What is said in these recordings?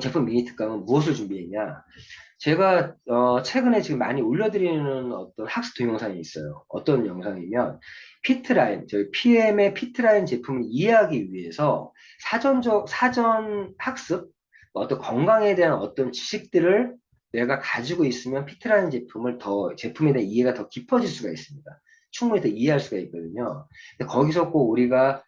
제품 미니 특강은 무엇을 준비했냐? 제가 최근에 지금 많이 올려드리는 어떤 학습 동영상이 있어요. 어떤 영상이면 피트라인, 저희 PM의 피트라인 제품을 이해하기 위해서 사전 학습, 어떤 건강에 대한 어떤 지식들을 내가 가지고 있으면 피트라인 제품에 대한 이해가 더 깊어질 수가 있습니다. 충분히 더 이해할 수가 있거든요. 근데 거기서 꼭 우리가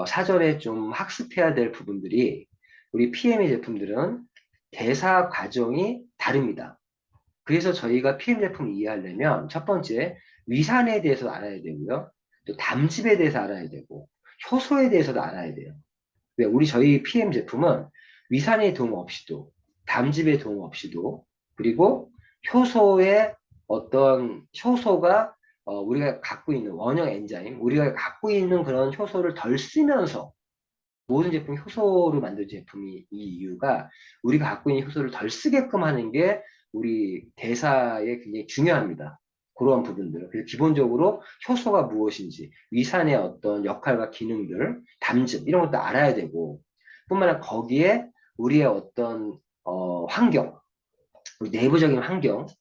사전에 좀 학습해야 될 부분들이 우리 PM의 제품들은 대사 과정이 다릅니다. 그래서 저희가 PM 제품을 이해하려면 첫 번째 위산에 대해서 알아야 되고요. 또 담즙에 대해서 알아야 되고 효소에 대해서도 알아야 돼요. 왜 저희 PM 제품은 위산의 도움 없이도 담즙의 도움 없이도 그리고 효소의 어떤 효소가 우리가 갖고 있는 원형 엔자임, 우리가 갖고 있는 그런 효소를 덜 쓰면서 모든 제품이 효소로 만든 제품이 이 이유가 우리가 갖고 있는 효소를 덜 쓰게끔 하는 게 우리 대사에 굉장히 중요합니다. 그런 부분들. 그래서 기본적으로 효소가 무엇인지, 위산의 어떤 역할과 기능들, 담즙, 이런 것도 알아야 되고, 뿐만 아니라 거기에 우리의 어떤, 환경, 우리 내부적인 환경들이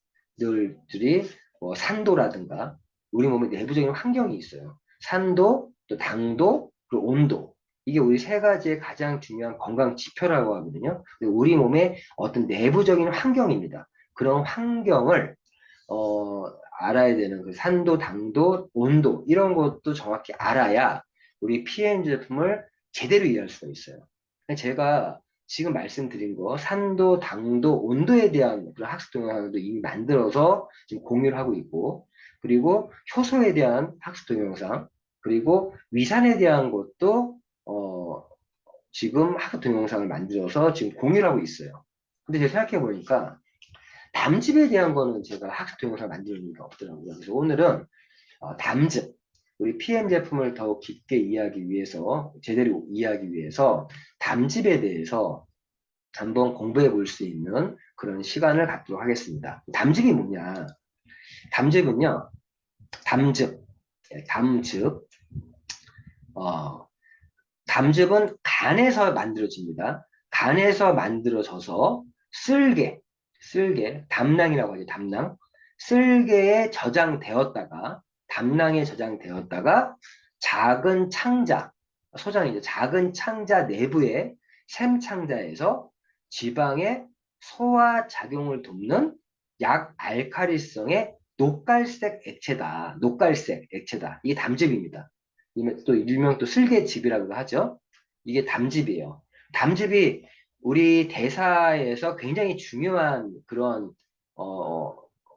산도라든가, 우리 몸의 내부적인 환경이 있어요. 산도, 또 당도, 그리고 온도. 이게 우리 세 가지의 가장 중요한 건강 지표라고 하거든요. 우리 몸의 어떤 내부적인 환경입니다. 그런 환경을 어, 알아야 되는 그 산도, 당도, 온도 이런 것도 정확히 알아야 우리 PM 제품을 제대로 이해할 수가 있어요. 제가 지금 말씀드린 거 산도, 당도, 온도에 대한 그런 학습 동영상도 이미 만들어서 지금 공유를 하고 있고 그리고 효소에 대한 학습 동영상 그리고 위산에 대한 것도 지금 학습 동영상을 만들어서 지금 공유를 하고 있어요. 근데 제가 생각해 보니까 담즙에 대한 거는 제가 학습 동영상 만드는 이유가 없더라고요. 그래서 오늘은 담즙, 우리 PM 제품을 더 깊게 이해하기 위해서, 제대로 이해하기 위해서 담즙에 대해서 한번 공부해 볼 수 있는 그런 시간을 갖도록 하겠습니다. 담즙이 뭐냐? 담즙은요, 담즙, 담즙, 어, 담즙은 간에서 만들어집니다. 간에서 만들어져서 쓸개, 담낭이라고 하죠, 담낭. 쓸개에 저장되었다가, 담낭에 저장되었다가, 작은 창자, 소장이죠. 작은 창자 내부의 샘창자에서 지방의 소화 작용을 돕는 약알칼리성의 녹갈색 액체다. 녹갈색 액체다. 이게 담즙입니다. 또 일명 또 슬개즙이라고도 하죠. 이게 담즙이에요. 담즙이 우리 대사에서 굉장히 중요한 그런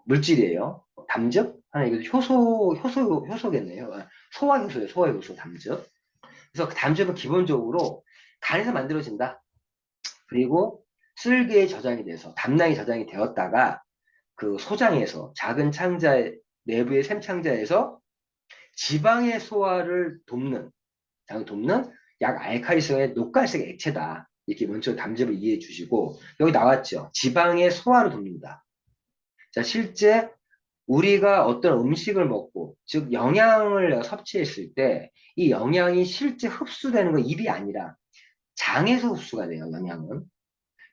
물질이에요. 담즙? 하나 이거 효소겠네요. 소화효소예요. 소화효소 담즙. 그래서 그 담즙은 기본적으로 간에서 만들어진다. 그리고 쓸개에 저장이 돼서 담낭이 저장이 되었다가 그 소장에서 작은 창자 내부의 샘창자에서 지방의 소화를 돕는 약 알칼리성의 녹갈색 액체다. 이렇게 먼저 담즙을 이해해 주시고 여기 나왔죠. 지방의 소화를 돕는다. 자, 실제 우리가 어떤 음식을 먹고 즉 영양을 섭취했을 때 이 영양이 실제 흡수되는 건 입이 아니라 장에서 흡수가 돼요. 영양은.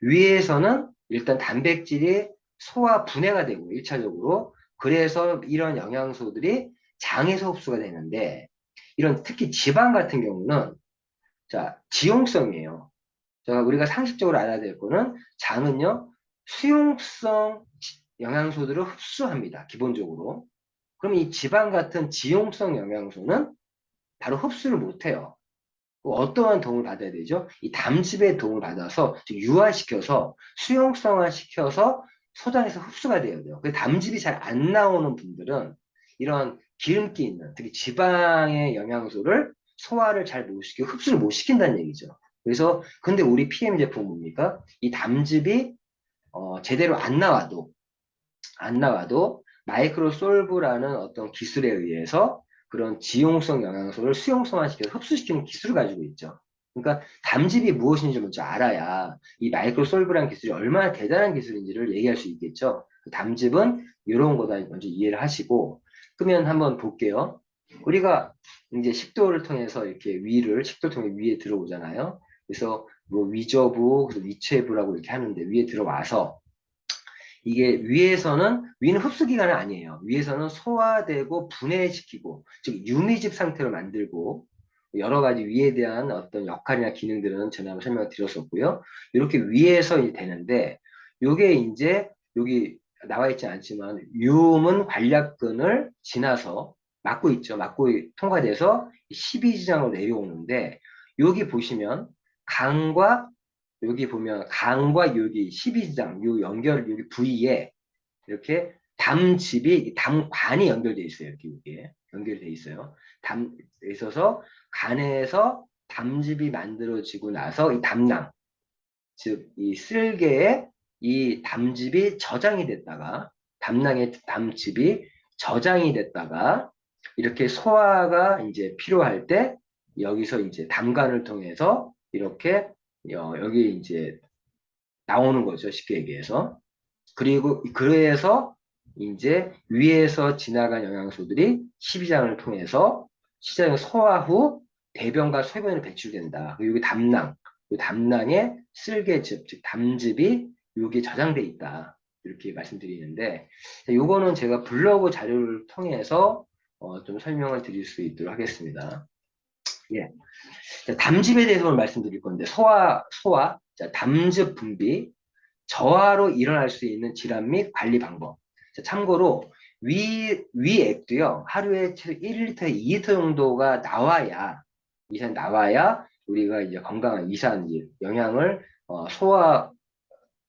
위에서는 일단 단백질이 소화 분해가 되고 1차적으로 그래서 이런 영양소들이 장에서 흡수가 되는데 이런 특히 지방 같은 경우는 자 지용성이에요. 자 우리가 상식적으로 알아야 될 거는 장은요 수용성 영양소들을 흡수합니다. 기본적으로. 그럼 이 지방 같은 지용성 영양소는 바로 흡수를 못해요. 어떠한 도움을 받아야 되죠? 이 담즙의 도움을 받아서 유화시켜서 수용성화 시켜서 소장에서 흡수가 돼야 돼요. 그 담즙이 잘 안 나오는 분들은 이런 기름기 있는 특히 지방의 영양소를 소화를 잘 못 시키고 흡수를 못 시킨다는 얘기죠. 그래서 근데 우리 PM 제품 뭡니까? 이 담즙이 제대로 안 나와도 마이크로솔브라는 어떤 기술에 의해서 그런 지용성 영양소를 수용성화시켜서 흡수시키는 기술을 가지고 있죠. 그러니까 담즙이 무엇인지 먼저 알아야 이 마이크로솔브라는 기술이 얼마나 대단한 기술인지를 얘기할 수 있겠죠. 담즙은 이런 거다 먼저 이해를 하시고 그러면 한번 볼게요. 우리가 이제 식도를 통해서 이렇게 식도를 통해 위에 들어오잖아요. 그래서 뭐 위저부, 그래서 위체부라고 이렇게 하는데 위에 들어와서 이게 위는 흡수 기관은 아니에요. 위에서는 소화되고 분해시키고, 즉 유미집 상태로 만들고 여러 가지 위에 대한 어떤 역할이나 기능들은 전에 한번 설명을 드렸었고요. 이렇게 위에서 이제 되는데 요게 이제 여기 나와 있지 않지만 유음은 관략근을 지나서 막고 있죠. 막고 통과돼서 12지장으로 내려오는데 여기 보시면 강과 여기 보면 강과 여기 12지장 요 연결 여기 부위에 이렇게 담집이 담관이 연결돼 있어요. 이렇게 이게 연결돼 있어요. 담 있어서 간에서 담집이 만들어지고 나서 이 담낭 즉 이 쓸개에 이 담집이 저장이 됐다가 담낭의 담집이 저장이 됐다가 이렇게 소화가 이제 필요할 때 여기서 이제 담관을 통해서 이렇게 여기 이제 나오는 거죠. 쉽게 얘기해서. 그리고 그래서 이제 위에서 지나간 영양소들이 십이장을 통해서 시장을 소화 후 대변과 소변으로 배출된다. 그리고 여기 담낭, 이 담낭에 쓸개즙, 즉 담즙이 여기에 저장돼 있다. 이렇게 말씀드리는데 요거는 제가 블로그 자료를 통해서 좀 설명을 드릴 수 있도록 하겠습니다. 예. 자, 담즙에 대해서 오늘 말씀드릴 건데 소화, 자, 담즙 분비, 저하로 일어날 수 있는 질환 및 관리 방법. 자, 참고로 위액도요 하루에 최소 1리터, 2리터 정도가 나와야 이산 나와야 우리가 이제 건강한 이산 영양을 소화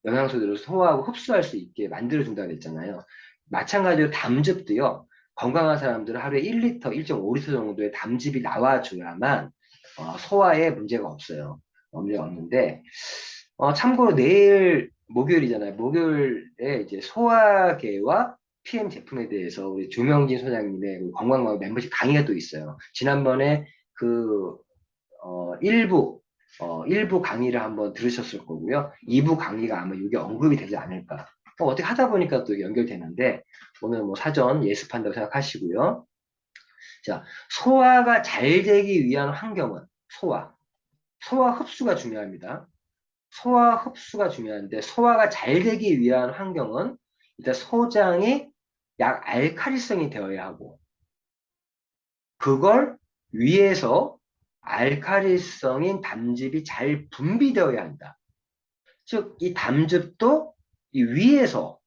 영양소들을 소화하고 흡수할 수 있게 만들어 준다고 했잖아요. 마찬가지로 담즙도요 건강한 사람들은 하루에 1리터, 1.5리터 정도의 담즙이 나와줘야만 소화에 문제가 없어요. 문제가 없는데 참고로 내일 목요일이잖아요. 목요일에 이제 소화계와 PM 제품에 대해서 우리 조명진 소장님의 건강마을 멤버십 강의가 또 있어요. 지난번에 그 일부 강의를 한번 들으셨을 거고요. 2부 강의가 아마 이게 언급이 되지 않을까. 어떻게 하다 보니까 또 연결되는데 오늘 뭐 사전 예습한다고 생각하시고요. 자, 소화가 잘 되기 위한 환경은 소화 흡수가 중요합니다. 소화 흡수가 중요한데 소화가 잘 되기 위한 환경은 일단 소장이 약 알칼리성이 되어야 하고 그걸 위에서 알칼리성인 담즙이 잘 분비되어야 한다. 즉 이 담즙도 이 위에서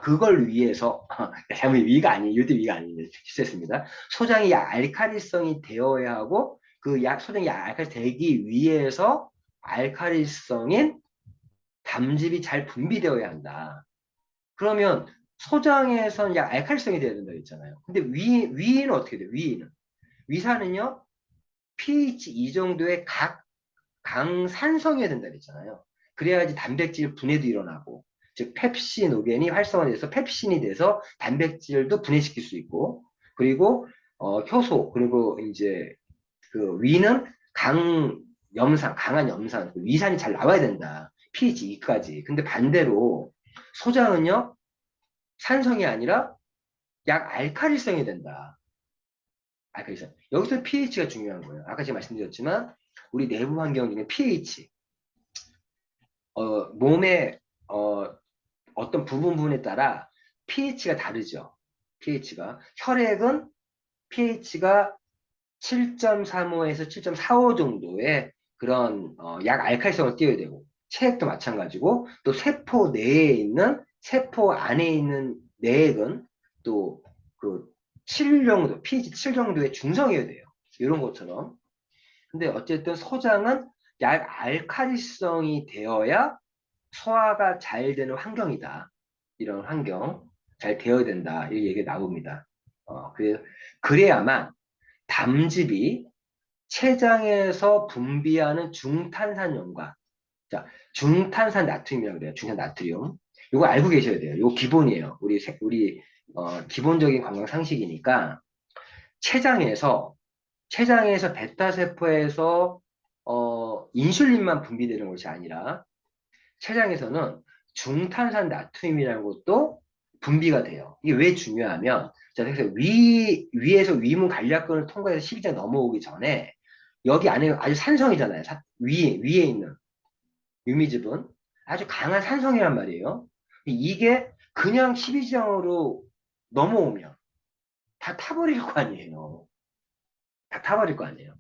그걸 위해서 잘못 위가 아니에요. 요즘 위가 아니에요. 실수했습니다. 소장이 약 알칼리성이 되어야 하고 그 약 소장이 약 알칼리 되기 위해서 알칼리성인 담즙이 잘 분비되어야 한다. 그러면 소장에서는 약 알칼리성이 되어야 된다고 했잖아요. 근데 위는 어떻게 돼요? 위산은요, pH 이 정도의 강산성이어야 된다고 했잖아요. 그래야지 단백질 분해도 일어나고, 즉 펩신오겐이 활성화돼서 펩신이 돼서 단백질도 분해시킬 수 있고, 그리고 효소 그리고 이제 그 위는 강한 염산, 위산이 잘 나와야 된다. pH 2까지. 근데 반대로 소장은요, 산성이 아니라 약 알칼리성이 된다. 알칼리성. 여기서 pH가 중요한 거예요. 아까 제가 말씀드렸지만, 우리 내부 환경 중에 pH, 몸의 어떤 부분에 따라 pH가 다르죠. pH가. 혈액은 pH가 7.35에서 7.45 정도의 그런 약 알칼리성을 띄어야 되고 체액도 마찬가지고 또 세포 안에 있는 내액은 또 그 7 정도 pH 7 정도의 중성이어야 돼요. 이런 것처럼. 근데 어쨌든 소장은 약 알칼리성이 되어야 소화가 잘 되는 환경이다. 이런 환경 잘 되어야 된다. 이 얘기가 나옵니다. 그래야만 담즙이 췌장에서 분비하는 중탄산염과 자, 중탄산 나트륨이라고 그래요. 중탄 나트륨. 이거 알고 계셔야 돼요. 이거 기본이에요. 우리 기본적인 건강 상식이니까 췌장에서 베타 세포에서 인슐린만 분비되는 것이 아니라 췌장에서는 중탄산 나트륨이라는 것도 분비가 돼요. 이게 왜 중요하면, 자, 그래서 위에서 위문 간략근을 통과해서 12장 넘어오기 전에, 여기 안에 아주 산성이잖아요. 위에 있는. 유미즙은 아주 강한 산성이란 말이에요. 이게 그냥 12지장으로 넘어오면 다 타버릴 거 아니에요. 다 타버릴 거 아니에요.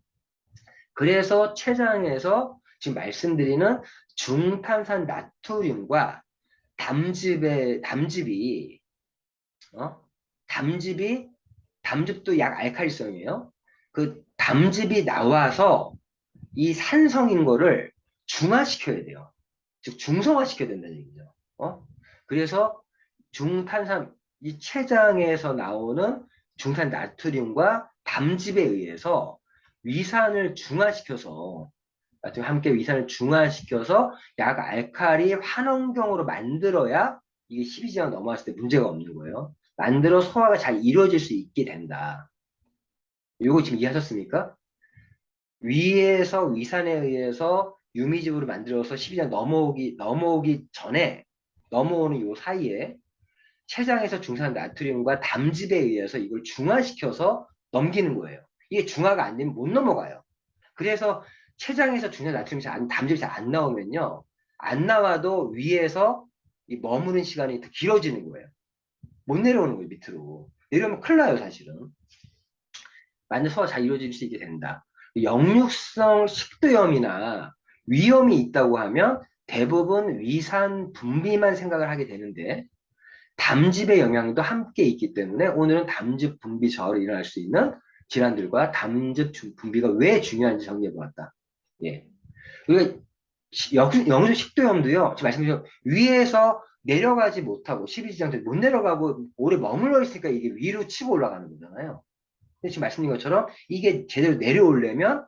그래서 췌장에서 지금 말씀드리는 중탄산 나트륨과 담즙이 어? 담즙이 담즙도 약 알칼리성이에요. 그 담즙이 나와서 이 산성인 거를 중화시켜야 돼요. 즉 중성화시켜야 된다는 얘기죠. 그래서 중탄산 이 췌장에서 나오는 중탄 나트륨과 담즙에 의해서 위산을 중화시켜서 함께 위산을 중화시켜서 약 알칼리 환원경으로 만들어야 이게 12지방 넘어왔을 때 문제가 없는 거예요. 만들어 소화가 잘 이루어질 수 있게 된다. 이거 지금 이해하셨습니까? 위에서 위산에 의해서 유미즙으로 만들어서 12장 넘어오기 전에 넘어오는 요 사이에 췌장에서 중산 나트륨과 담즙에 의해서 이걸 중화시켜서 넘기는 거예요. 이게 중화가 안 되면 못 넘어가요. 그래서 췌장에서 중산 나트륨이 담즙이 잘 안 나오면요. 안 나와도 위에서 이 머무는 시간이 더 길어지는 거예요. 못 내려오는 거예요, 밑으로. 내려오면 큰일 나요, 사실은. 만약 소화가 잘 이루어질 수 있게 된다. 역류성 식도염이나 위염이 있다고 하면 대부분 위산 분비만 생각을 하게 되는데 담즙의 영향도 함께 있기 때문에 오늘은 담즙 분비 저하로 일어날 수 있는 질환들과 담즙 분비가 왜 중요한지 정리해 보았다. 예. 우리가 역류 식도염도요. 지금 말씀드린 위에서 내려가지 못하고 12지장도 못 내려가고 오래 머물러 있으니까 이게 위로 치고 올라가는 거잖아요. 근데 지금 말씀드린 것처럼 이게 제대로 내려오려면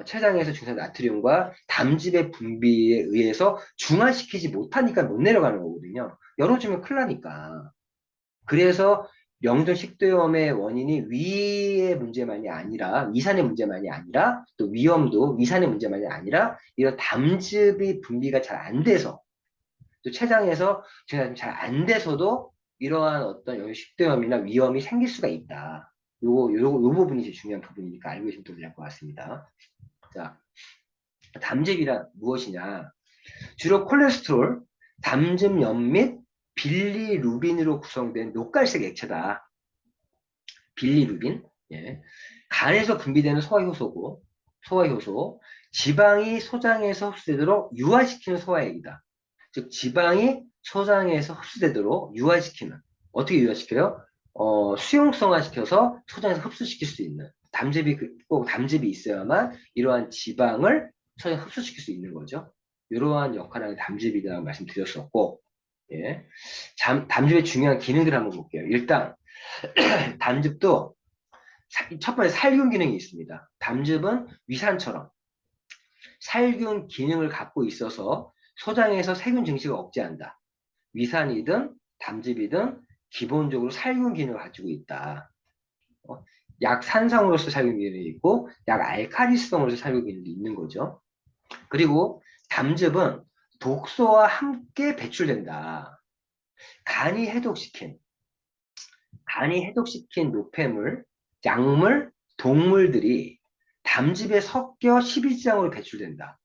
췌장에서 중산 나트륨과 담즙의 분비에 의해서 중화시키지 못하니까 못 내려가는 거거든요. 열어주면 큰일 나니까. 그래서 명종 식도염의 원인이 위의 문제만이 아니라 위산의 문제만이 아니라 또 위염도 위산의 문제만이 아니라 이런 담즙이 분비가 잘 안 돼서 또 췌장에서 잘 안 돼서도 이러한 어떤 여기 식도염이나 위염이 생길 수가 있다. 요 부분이 제일 중요한 부분이니까 알고 계시면 또 될 것 같습니다. 자, 담즙이란 무엇이냐? 주로 콜레스테롤, 담즙염 및 빌리루빈으로 구성된 녹갈색 액체다. 빌리루빈. 예. 간에서 분비되는 소화효소고, 소화효소. 지방이 소장에서 흡수되도록 유화시키는 소화액이다. 즉, 지방이 소장에서 흡수되도록 유화시키는. 어떻게 유화시켜요? 수용성화시켜서 소장에서 흡수시킬 수 있는. 꼭 담즙이 있어야만 이러한 지방을 소장에 흡수시킬 수 있는 거죠. 이러한 역할을 하는 담즙이라고 말씀드렸었고, 예. 담즙의 중요한 기능들을 한번 볼게요. 일단, 담즙도 첫 번째 살균 기능이 있습니다. 담즙은 위산처럼 살균 기능을 갖고 있어서 소장에서 세균 증식을 억제한다. 위산이든 담즙이든 기본적으로 살균 기능을 가지고 있다. 약 산성으로서 살균 기능이 있고 약 알칼리성으로서 살균 기능이 있는 거죠. 그리고 담즙은 독소와 함께 배출된다. 간이 해독시킨 노폐물, 약물, 동물들이 담즙에 섞여 십이지장으로 배출된다.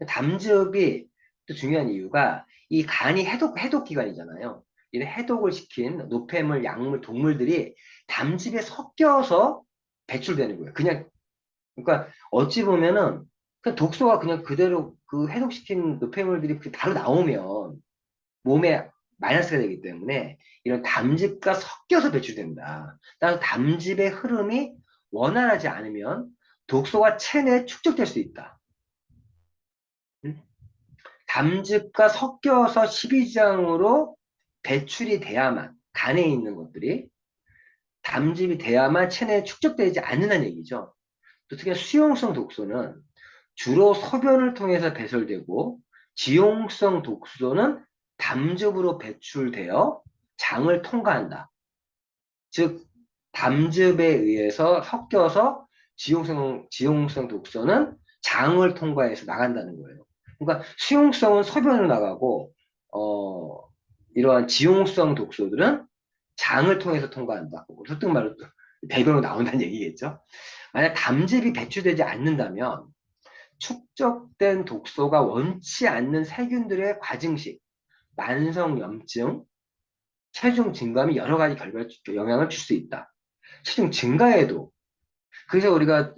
담즙이 또 중요한 이유가 이 간이 해독 기관이잖아요. 이 해독을 시킨 노폐물, 약물, 동물들이 담즙에 섞여서 배출되는 거예요. 그러니까 어찌 보면은 그 독소가 그냥 그대로 그 해독시킨 노폐물들이 바로 나오면 몸에 마이너스가 되기 때문에 이런 담즙과 섞여서 배출된다. 따라서 담즙의 흐름이 원활하지 않으면 독소가 체내에 축적될 수 있다. 담즙과 섞여서 십이지장으로 배출이 돼야만 간에 있는 것들이 담즙이 돼야만 체내에 축적되지 않는다는 얘기죠. 또 특히 수용성 독소는 주로 소변을 통해서 배설되고 지용성 독소는 담즙으로 배출되어 장을 통과한다. 즉 담즙에 의해서 섞여서 지용성 독소는 장을 통과해서 나간다는 거예요. 그러니까 수용성은 소변으로 나가고 이러한 지용성 독소들은 장을 통해서 통과한다. 설득 말로 배변으로 나온다는 얘기겠죠. 만약 담즙이 배출되지 않는다면 축적된 독소가 원치 않는 세균들의 과증식, 만성염증, 체중 증감이 여러 가지 영향을 줄 수 있다. 체중 증가에도 그래서 우리가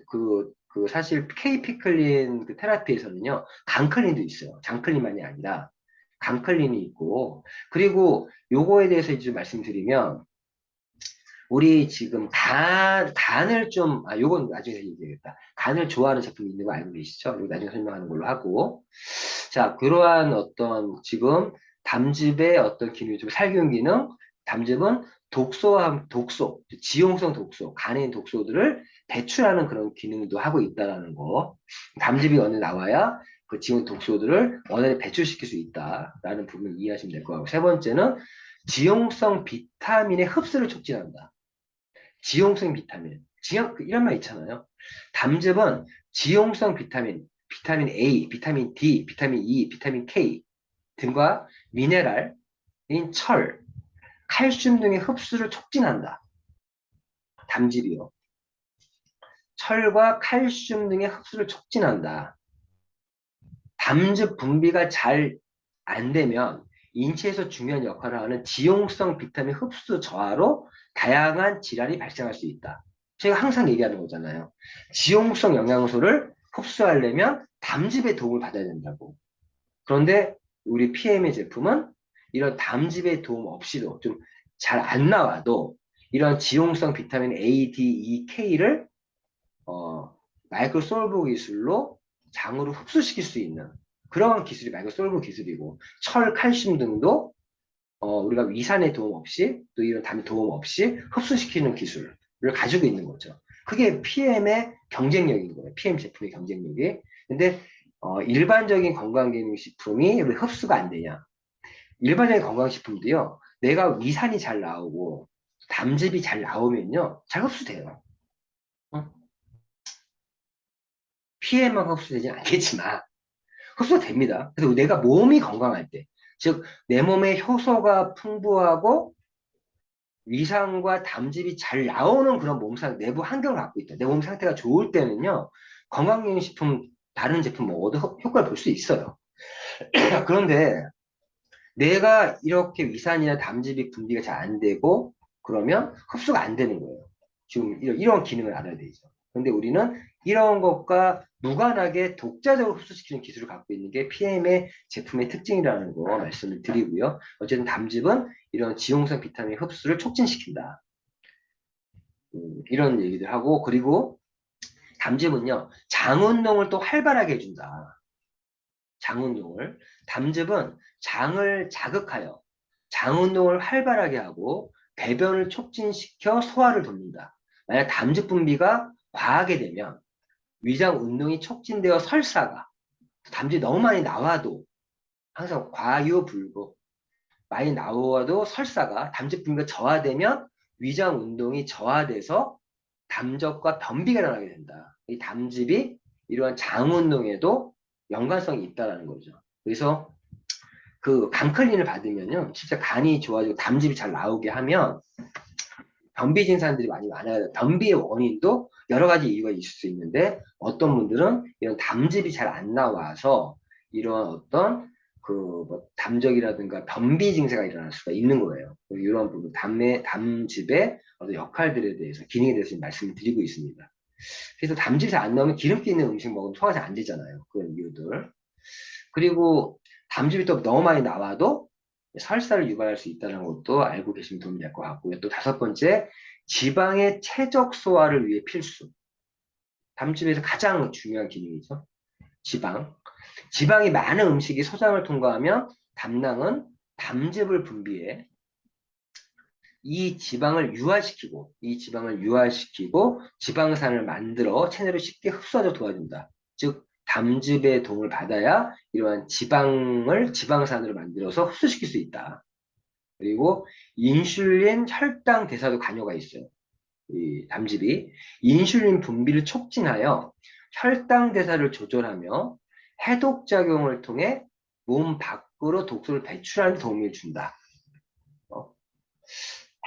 사실 K피클린 그 테라피에서는요, 강클린도 있어요. 장클린만이 아니라 강클린이 있고, 그리고 요거에 대해서 이제 좀 말씀드리면, 우리 지금 간을 좀, 요건 나중에 얘기하겠다. 간을 좋아하는 제품이 있는 거 알고 계시죠? 이거 나중에 설명하는 걸로 하고. 자, 그러한 어떤 지금 담즙의 어떤 기능, 좀 살균 기능, 담즙은 독소, 지용성 독소, 간에 있는 독소들을 배출하는 그런 기능도 하고 있다라는 거. 담즙이 어느 나와야 그 지용 독소들을 원활히 배출시킬 수 있다라는 부분을 이해하시면 될 것 같고. 세 번째는 지용성 비타민의 흡수를 촉진한다. 지용성 비타민. 이런 말 있잖아요. 담즙은 지용성 비타민, 비타민 A, 비타민 D, 비타민 E, 비타민 K 등과 미네랄인 철, 칼슘 등의 흡수를 촉진한다. 담즙이요. 철과 칼슘 등의 흡수를 촉진한다. 담즙 분비가 잘 안 되면 인체에서 중요한 역할을 하는 지용성 비타민 흡수 저하로 다양한 질환이 발생할 수 있다. 제가 항상 얘기하는 거잖아요. 지용성 영양소를 흡수하려면 담즙의 도움을 받아야 된다고. 그런데 우리 PM의 제품은 이런 담즙의 도움 없이도 좀 잘 안 나와도 이런 지용성 비타민 A, D, E, K를 마이크로솔브 기술로 장으로 흡수시킬 수 있는 그런 기술이 마이크로솔브 기술이고, 철, 칼슘 등도 우리가 위산의 도움 없이 또 이런 담의 도움 없이 흡수시키는 기술을 가지고 있는 거죠. 그게 PM의 경쟁력인 거예요. PM 제품의 경쟁력이. 근데 일반적인 건강기능식품이 왜 흡수가 안 되냐? 일반적인 건강식품도요, 내가 위산이 잘 나오고 담즙이 잘 나오면요, 잘 흡수돼요. PM만 흡수되진 않겠지만 흡수가 됩니다. 그래서 내가 몸이 건강할 때, 즉 내 몸에 효소가 풍부하고 위산과 담즙이 잘 나오는 그런 내부 환경을 갖고 있다. 내 몸 상태가 좋을 때는요, 건강기능식품 다른 제품 먹어도 효과를 볼 수 있어요. 그런데 내가 이렇게 위산이나 담즙이 분비가 잘 안 되고 그러면 흡수가 안 되는 거예요. 지금 이런 기능을 알아야 되죠. 그런데 우리는 이런 것과 무관하게 독자적으로 흡수시키는 기술을 갖고 있는 게 PM의 제품의 특징이라는 거 말씀을 드리고요. 어쨌든 담즙은 이런 지용성 비타민 흡수를 촉진시킨다. 이런 얘기들 하고, 그리고 담즙은요, 장 운동을 또 활발하게 해준다. 장 운동을. 담즙은 장을 자극하여 장 운동을 활발하게 하고 배변을 촉진시켜 소화를 돕는다. 만약 담즙 분비가 과하게 되면 위장 운동이 촉진되어 설사가, 담즙이 너무 많이 나와도, 항상 과유불급 많이 나와도 설사가, 담즙 분비가 저하되면 위장 운동이 저하돼서 담즙과 변비가 일어나게 된다. 이 담즙이 이러한 장 운동에도 연관성이 있다는 거죠. 그래서 그 감클린을 받으면요, 진짜 간이 좋아지고 담즙이 잘 나오게 하면 변비 증상들이 많이 많아요. 변비의 원인도 여러 가지 이유가 있을 수 있는데, 어떤 분들은 이런 담즙이 잘 안 나와서 이런 어떤 뭐 담적이라든가 변비 증세가 일어날 수가 있는 거예요. 이런 부분, 담즙의 어떤 역할들에 대해서, 기능에 대해서 말씀을 드리고 있습니다. 그래서 담즙이 잘 안 나오면 기름기 있는 음식 먹으면 소화가 잘 안 되잖아요. 그런 이유들. 그리고 담즙이 또 너무 많이 나와도 설사를 유발할 수 있다는 것도 알고 계시면 도움이 될 것 같고요. 또 다섯 번째, 지방의 최적 소화를 위해 필수. 담즙에서 가장 중요한 기능이죠. 지방. 지방이 많은 음식이 소장을 통과하면 담낭은 담즙을 분비해 이 지방을 유화시키고 지방산을 만들어 체내로 쉽게 흡수하도록 도와준다. 즉 담즙의 도움을 받아야 이러한 지방산으로 만들어서 흡수시킬 수 있다. 그리고 인슐린 혈당 대사도 관여가 있어요. 이 담즙이 인슐린 분비를 촉진하여 혈당 대사를 조절하며 해독 작용을 통해 몸 밖으로 독소를 배출하는 데 도움을 준다.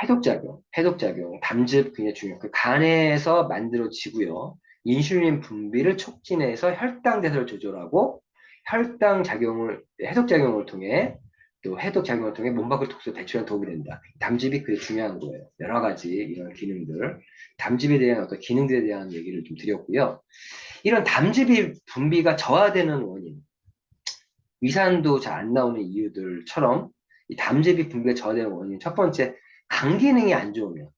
해독작용. 담즙 굉장히 중요해요. 그 간에서 만들어지고요. 인슐린 분비를 촉진해서 혈당 대사를 조절하고 혈당 작용을 해독 작용을 통해 또 해독 작용을 통해 몸 밖을 독소 배출에 도움이 된다. 담즙이 그게 중요한 거예요. 여러 가지 이런 기능들, 담즙에 대한 어떤 기능들에 대한 얘기를 좀 드렸고요. 이런 담즙이 분비가 저하되는 원인, 위산도 잘 안 나오는 이유들처럼 이 담즙이 분비가 저하되는 원인 첫 번째 간 기능이 안 좋으면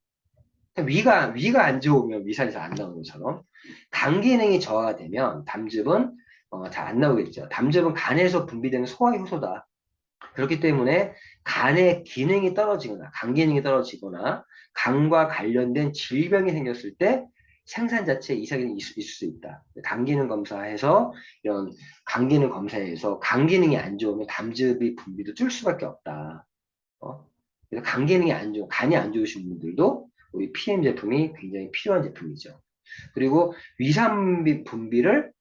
위가 안 좋으면 위산이 잘 안 나오는 것처럼 간 기능이 저하가 되면 담즙은 잘 안 나오겠죠. 담즙은 간에서 분비되는 소화 효소다. 그렇기 때문에 간의 기능이 떨어지거나 간 기능이 떨어지거나 간과 관련된 질병이 생겼을 때 생산 자체에 이상이 있을 수 있다. 간 기능 검사해서 이런 간 기능 검사에서 간 기능이 안 좋으면 담즙이 분비도 줄 수밖에 없다. 그래서 간 기능이 안 좋은 간이 안 좋으신 분들도 우리 PM 제품이 굉장히 필요한 제품이죠. 그리고 위산 분비를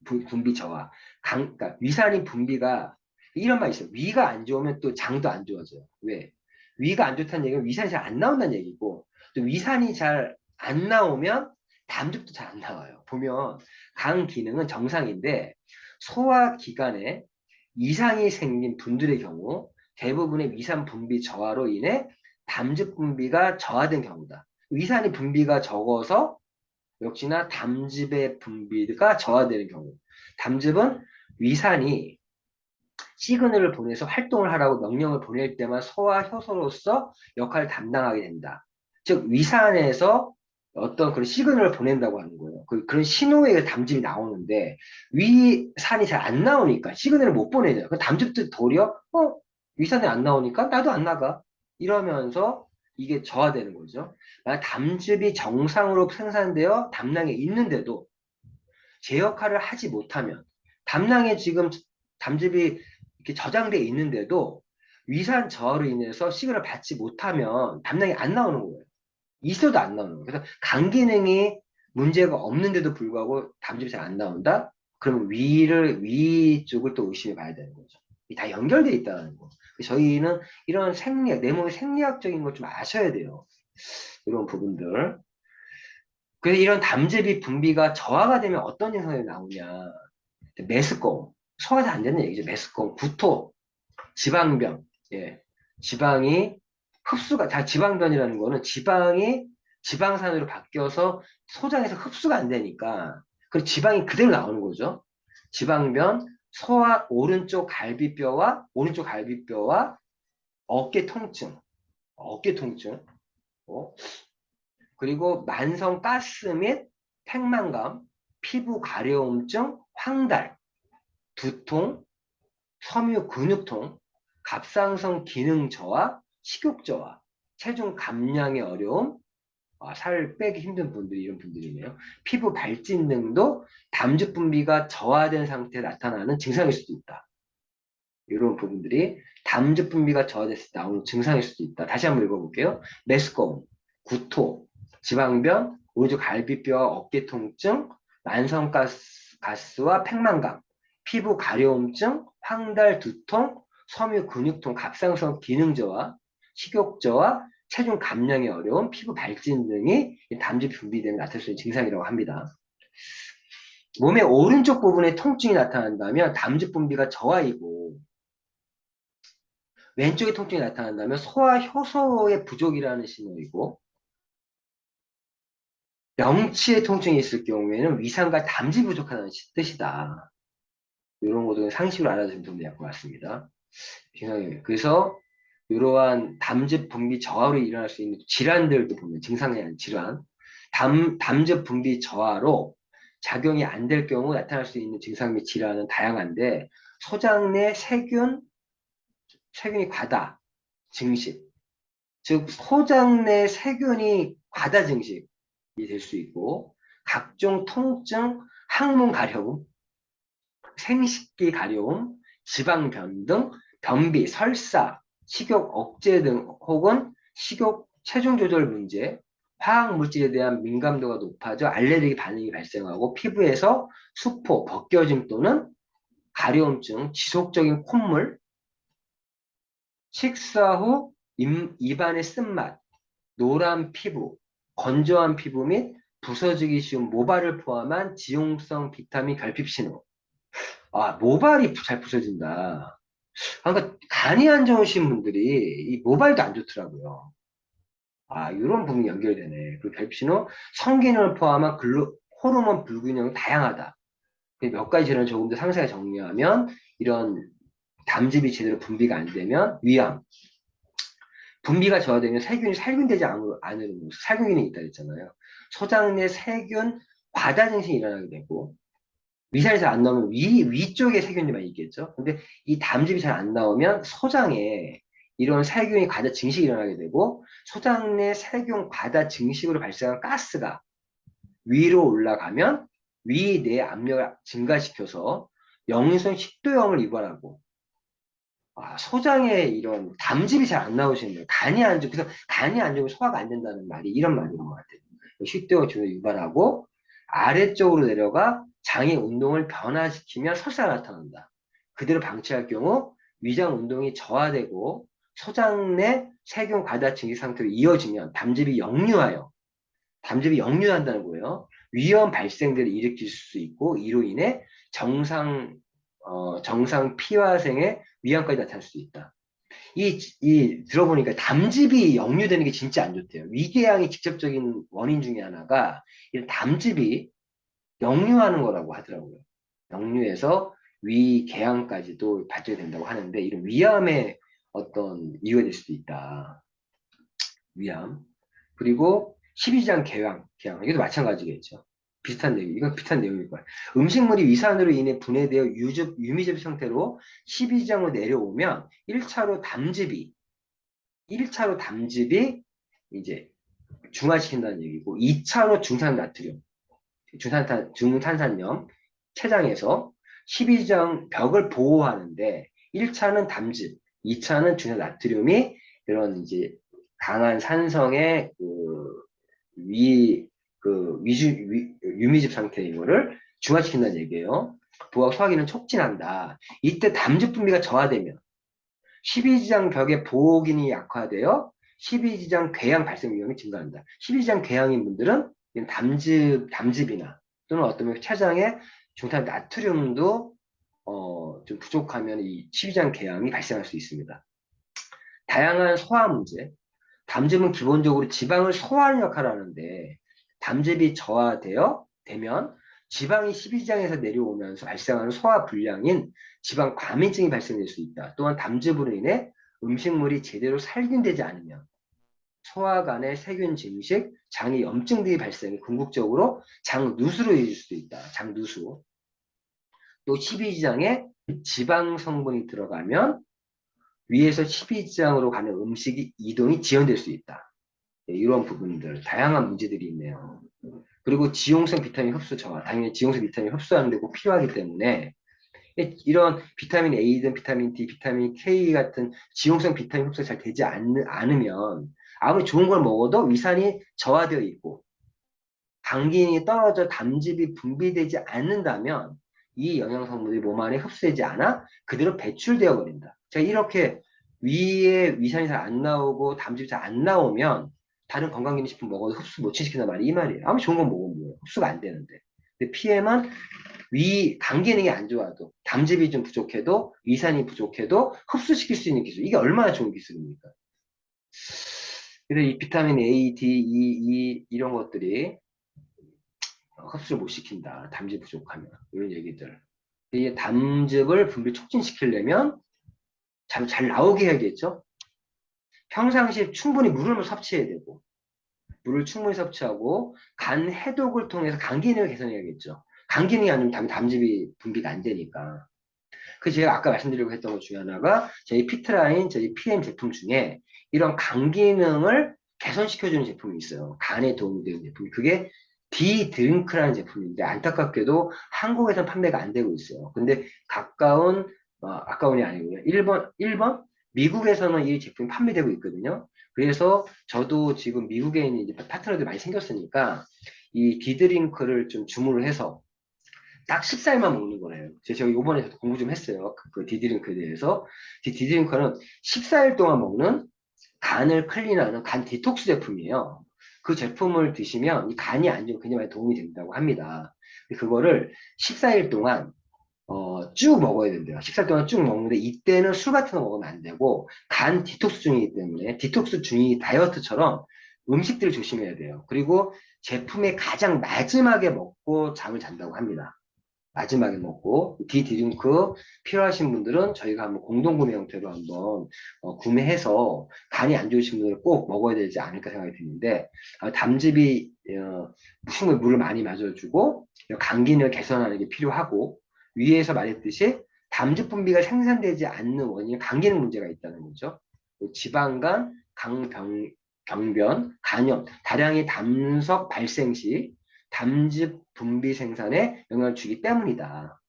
분비 저하. 그러니까 위산이 분비가 이런 말 있어요. 위가 안 좋으면 또 장도 안 좋아져요. 왜? 위가 안 좋다는 얘기는 위산이 잘 안 나온다는 얘기고 또 위산이 잘 안 나오면 담즙도 잘 안 나와요. 보면 간 기능은 정상인데 소화기관에 이상이 생긴 분들의 경우 대부분의 위산 분비 저하로 인해 담즙 분비가 저하된 경우다. 위산이 분비가 적어서 역시나 담즙의 분비가 저하되는 경우. 담즙은 위산이 시그널을 보내서 활동을 하라고 명령을 보낼 때만 소화 효소로서 역할을 담당하게 된다. 즉 위산에서 어떤 그런 시그널을 보낸다고 하는 거예요. 그런 신호의 담즙이 나오는데 위산이 잘 안 나오니까 시그널을 못 보내죠. 그 담즙도 도리어 위산이 안 나오니까 나도 안 나가 이러면서 이게 저하되는 거죠. 만약 담즙이 정상으로 생산되어 담낭에 있는데도 제 역할을 하지 못하면 담낭에 지금 담즙이 이렇게 저장돼 있는데도 위산 저하로 인해서 식을 받지 못하면 담낭이 안 나오는 거예요. 있어도 안 나오는 거예요. 그래서 간 기능이 문제가 없는데도 불구하고 담즙이 잘 안 나온다? 그러면 위 쪽을 또 의심해 봐야 되는 거죠. 다 연결돼 있다는 거. 저희는 이런 생리학, 내 몸의 생리학적인 걸 좀 아셔야 돼요. 이런 부분들. 그래서 이런 담즙이 분비가 저하가 되면 어떤 증상이 나오냐. 메스꺼움. 소화가 안 되는 얘기죠. 메스꺼움, 구토, 지방변. 예. 지방이 흡수가, 다 지방변이라는 거는 지방이 지방산으로 바뀌어서 소장에서 흡수가 안 되니까 그 지방이 그대로 나오는 거죠. 지방변, 소화, 오른쪽 갈비뼈와 어깨 통증, 어, 그리고 만성 가스 및 팽만감, 피부 가려움증, 황달, 두통, 섬유 근육통, 갑상선 기능 저하, 식욕 저하, 체중 감량의 어려움, 살 빼기 힘든 분들이 이런 분들이네요. 피부 발진 등도 담즙 분비가 저하된 상태에 나타나는 증상일 수도 있다. 이런 부분들이 담즙 분비가 저하됐을 때 나오는 증상일 수도 있다. 다시 한번 읽어볼게요. 메스꺼움, 구토, 지방변, 오른쪽 갈비뼈 어깨 통증, 만성가스와 팽만감, 피부 가려움증, 황달, 두통, 섬유 근육통, 갑상선 기능 저하, 식욕 저하, 체중 감량의 어려움, 피부 발진 등이 담즙 분비되면 나타날 수 있는 증상이라고 합니다. 몸의 오른쪽 부분에 통증이 나타난다면 담즙 분비가 저하이고 왼쪽에 통증이 나타난다면 소화 효소의 부족이라는 신호이고 명치에 통증이 있을 경우에는 위산과 담즙이 부족하다는 뜻이다. 이런 것도 상식으로 알아두시면 도움이 될 것 같습니다. 그래서 이러한 담즙 분비 저하로 일어날 수 있는 질환들도 보면 증상이 아닌 질환 담즙 분비 저하로 작용이 안 될 경우 나타날 수 있는 증상 및 질환은 다양한데 소장 내 세균이 과다 증식 즉 소장 내 세균이 과다 증식이 될 수 있고 각종 통증, 항문 가려움, 생식기 가려움, 지방변 등 변비, 설사, 식욕 억제 등 혹은 식욕 체중 조절 문제, 화학 물질에 대한 민감도가 높아져 알레르기 반응이 발생하고 피부에서 수포, 벗겨짐 또는 가려움증, 지속적인 콧물, 식사 후 입안의 쓴맛, 노란 피부, 건조한 피부 및 부서지기 쉬운 모발을 포함한 지용성 비타민 결핍 신호. 아, 모발이 잘 부서진다. 그러니까 간이 안 좋으신 분들이 이 모발도 안 좋더라고요. 아, 이런 부분이 연결되네. 그 결핍 신호, 성기능을 포함한 호르몬 불균형이 다양하다. 몇 가지 질환을 조금 더 상세하게 정리하면 이런 담즙이 제대로 분비가 안 되면 위암, 분비가 저하되면 세균이 살균되지 않으면 살균이 있다 했잖아요. 소장 내 세균 과다 증식이 일어나게 되고 위산에서 안 나오면 위쪽에 세균이 많이 있겠죠. 근데 이 담즙이 잘 안 나오면 소장에 이런 세균이 과다 증식이 일어나게 되고 소장 내 세균 과다 증식으로 발생한 가스가 위로 올라가면 위 내 압력을 증가시켜서 영유성 식도염을 유발하고 소장에 이런 담즙이 잘 안 나오시는 거예요. 간이 안 좋고 그래서 간이 안 좋으면 소화가 안 된다는 말이 이런 말인 것 같아요. 식도염을 주로 유발하고 아래쪽으로 내려가 장의 운동을 변화시키며 설사가 나타난다. 그대로 방치할 경우 위장 운동이 저하되고 소장 내 세균 과다 증식 상태로 이어지면 담즙이 역류한다는 거예요. 위험 발생들을 일으킬 수 있고 이로 인해 정상 피화생의 위험까지 나타날 수 있다. 들어보니까 담즙이 역류되는 게 진짜 안 좋대요. 위궤양의 직접적인 원인 중에 하나가 이 담즙이 역류하는 거라고 하더라고요. 역류해서 위궤양까지도 발전된다고 하는데 이런 위암의 어떤 이유가 될 수도 있다. 위암. 그리고 십이지장 궤양. 이것도 마찬가지겠죠. 비슷한 내용, 이건 비슷한 내용일 거예요. 음식물이 위산으로 인해 분해되어 유미즙 형태로 십이지장으로 내려오면 1차로 담즙이 이제 중화시킨다는 얘기고 2차로 중산나트륨, 중탄산염, 췌장에서 십이지장 벽을 보호하는데 1차는 담즙, 2차는 중산나트륨이 이런 이제 강한 산성의 유미즙 상태인 거를 중화시킨다는 얘기예요. 부하 소화기는 촉진한다. 이때 담즙 분비가 저하되면 십이지장 벽의 보호기능이 약화되어 십이지장 궤양 발생 위험이 증가한다. 십이지장 궤양인 분들은 담즙이나 또는 어떤 췌장에 중탄 나트륨도 좀 부족하면 이 십이지장 궤양이 발생할 수 있습니다. 다양한 소화 문제. 담즙은 기본적으로 지방을 소화하는 역할을 하는데 담즙이 되면 지방이 십이지장에서 내려오면서 발생하는 소화 불량인 지방 과민증이 발생될 수 있다. 또한 담즙으로 인해 음식물이 제대로 살균되지 않으면 소화관의 세균 증식, 장의 염증 등이 발생해 궁극적으로 장누수로 이어질 수도 있다. 장누수. 또 십이지장에 지방 성분이 들어가면 위에서 십이지장으로 가는 음식이 이동이 지연될 수 있다. 이런 부분들, 다양한 문제들이 있네요. 그리고 지용성 비타민 흡수 저하, 당연히 지용성 비타민 흡수하는 데 꼭 필요하기 때문에 이런 비타민 A든 비타민 D, 비타민 K 같은 지용성 비타민 흡수가 잘 되지 않으면 아무리 좋은 걸 먹어도 위산이 저하되어 있고 당기능이 떨어져 담즙이 분비되지 않는다면 이 영양성분들이 몸 안에 흡수되지 않아 그대로 배출되어 버린다. 제가 이렇게 위에 위산이 잘 안 나오고 담즙이 잘 안 나오면 다른 건강기능식품 먹어도 흡수 못 시킨단 말이 이 말이에요. 아무리 좋은 건 먹으면 뭐예요? 흡수가 안 되는데. 근데 PM은 간 기능이 안 좋아도 담즙이 좀 부족해도 위산이 부족해도 흡수시킬 수 있는 기술. 이게 얼마나 좋은 기술입니까? 그래서 이 비타민 A, D, E 이런 것들이 흡수를 못 시킨다. 담즙 부족하면. 이런 얘기들. 이 담즙을 분비 촉진시키려면 잘 나오게 해야겠죠? 평상시에 충분히 물을 섭취해야 되고, 물을 충분히 섭취하고, 간 해독을 통해서 간 기능을 개선해야겠죠. 간 기능이 아니면 담즙이 분비가 안 되니까. 그 제가 아까 말씀드리고 했던 것 중에 하나가 저희 피트라인, 저희 PM 제품 중에 이런 간 기능을 개선시켜주는 제품이 있어요. 간에 도움이 되는 제품. 그게 디드링크라는 제품인데 안타깝게도 한국에서는 판매가 안 되고 있어요. 근데 아까운이 아니고요. 1번 미국에서는 이 제품이 판매되고 있거든요. 그래서 저도 지금 미국에 있는 이제 파트너들이 많이 생겼으니까 이 디드링크를 좀 주문을 해서 딱 14일만 먹는 거래요. 제가 요번에 공부 좀 했어요. 그 디드링크에 대해서. 디드링크는 14일 동안 먹는 간을 클린하는 간 디톡스 제품이에요. 그 제품을 드시면 이 간이 안 좋으면 굉장히 많이 도움이 된다고 합니다. 그거를 14일 동안 쭉 먹어야 된대요. 식사 동안 쭉 먹는데 이때는 술 같은 거 먹으면 안 되고 간 디톡스 중이기 때문에 디톡스 중이 다이어트처럼 음식들을 조심해야 돼요. 그리고 제품의 가장 마지막에 먹고 잠을 잔다고 합니다. 마지막에 먹고 디드링크 필요하신 분들은 저희가 한번 공동구매 형태로 한번 구매해서 간이 안 좋으신 분들은 꼭 먹어야 되지 않을까 생각이 드는데 담즙이 충분히 물을 많이 마셔주고 간 기능을 개선하는 게 필요하고 위에서 말했듯이 담즙 분비가 생산되지 않는 원인은 간 기능 문제가 있다는 거죠. 지방간, 경변, 간염, 다량의 담석 발생 시 담즙 분비 생산에 영향을 주기 때문이다.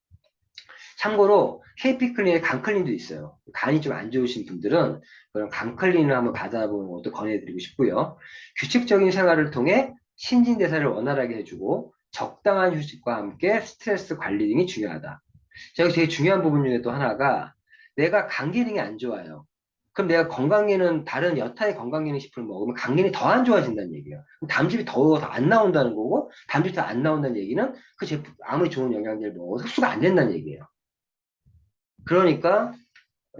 참고로 KP클린에 간클린도 있어요. 간이 좀 안 좋으신 분들은 그런 간클린을 한번 받아보는 것도 권해드리고 싶고요. 규칙적인 생활을 통해 신진대사를 원활하게 해주고 적당한 휴식과 함께 스트레스 관리 등이 중요하다. 제가 되게 중요한 부분 중에 또 하나가 내가 간 기능이 안 좋아요. 그럼 내가 건강기능, 다른 여타의 건강기능 식품을 먹으면 간 기능이 더 안 좋아진다는 얘기예요. 담즙이 더 안 나온다는 거고, 담즙이 더 안 나온다는 얘기는 그 제품, 아무리 좋은 영양제를 먹어도 흡수가 안 된다는 얘기예요. 그러니까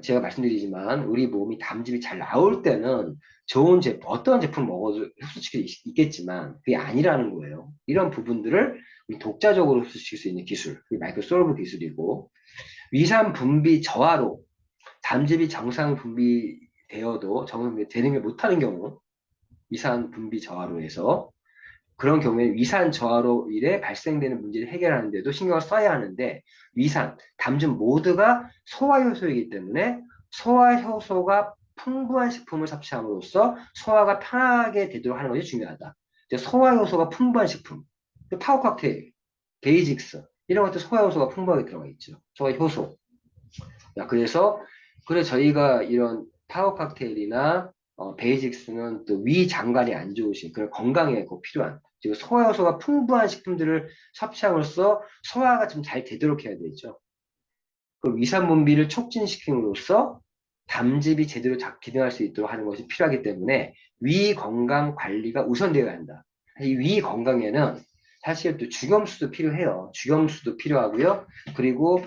제가 말씀드리지만 우리 몸이 담즙이 잘 나올 때는 좋은 제품, 어떤 제품 먹어도 흡수시킬 수 있겠지만 그게 아니라는 거예요. 이런 부분들을 우리 독자적으로 흡수시킬 수 있는 기술, 그게 마이크로솔브 기술이고, 위산 분비 저하로 담즙이 정상 분비되어도 정상 분비 되는 게 못하는 경우, 위산 분비 저하로 해서 그런 경우에 위산 저하로 인해 발생되는 문제를 해결하는 데도 신경을 써야 하는데 위산, 담즙 모두가 소화 효소이기 때문에 소화 효소가 풍부한 식품을 섭취함으로써 소화가 편하게 되도록 하는 것이 중요하다. 소화 효소가 풍부한 식품, 파워 칵테일, 베이직스 이런 것도 소화 효소가 풍부하게 들어가 있죠. 소화 효소. 그래 저희가 이런 파워 칵테일이나 베이직스는 또 위 장관이 안 좋으신 그런 건강에 꼭 필요한 지금 소화 요소가 풍부한 식품들을 섭취함으로써 소화가 좀 잘 되도록 해야 되죠. 그 위산 분비를 촉진시킴으로써 담즙이 제대로 기능할 수 있도록 하는 것이 필요하기 때문에 위 건강 관리가 우선되어야 한다. 이 위 건강에는 사실 또 주겸수도 필요해요. 주겸수도 필요하고요. 그리고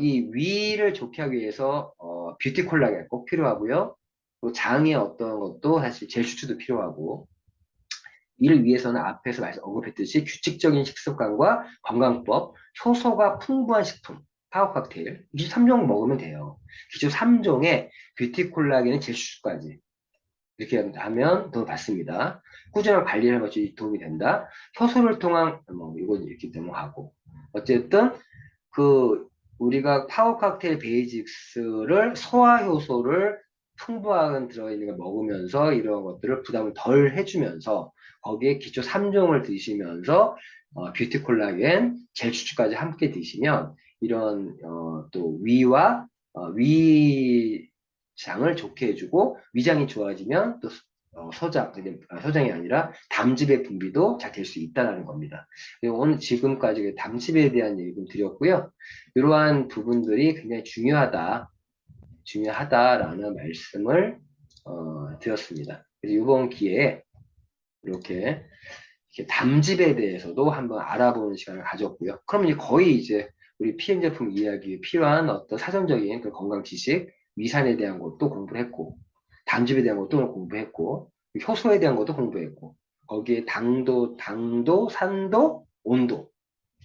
이 위를 좋게 하기 위해서 뷰티 콜라겐 꼭 필요하고요. 또 장의 어떤 것도 사실 젤추추도 필요하고 이를 위해서는 앞에서 언급했듯이 규칙적인 식습관과 건강법, 효소가 풍부한 식품, 파워 칵테일, 기초 3종 먹으면 돼요. 기초 3종에 뷰티 콜라겐은 젤추추까지 이렇게 하면 도움을 받습니다. 꾸준한 관리를 하는 것이 도움이 된다. 효소를 통한 이건 이렇게 넘어가고 어쨌든 그 우리가 파워 칵테일 베이직스를 소화 효소를 풍부하게 들어있는 걸 먹으면서 이런 것들을 부담을 덜 해주면서 거기에 기초 3종을 드시면서 뷰티 콜라겐, 젤 추출까지 함께 드시면 이런 또 위와 위장을 좋게 해주고 위장이 좋아지면 또 소장이 아니라 담즙의 분비도 잘 될 수 있다는 겁니다. 오늘 지금까지 담즙에 대한 얘기 좀 드렸고요. 이러한 부분들이 굉장히 중요하다라는 말씀을 드렸습니다. 그래서 이번 기회에 이렇게 담즙에 대해서도 한번 알아보는 시간을 가졌고요. 그럼 이제 우리 PM 제품 이야기에 필요한 어떤 사전적인 그 건강 지식, 위산에 대한 것도 공부를 했고, 담즙에 대한 것도 공부했고, 효소에 대한 것도 공부했고, 거기에 당도, 산도, 온도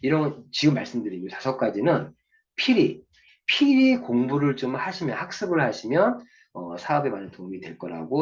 이런 지금 말씀드린 이 5가지는 필히 공부를 좀 하시면 학습을 하시면 사업에 많은 도움이 될 거라고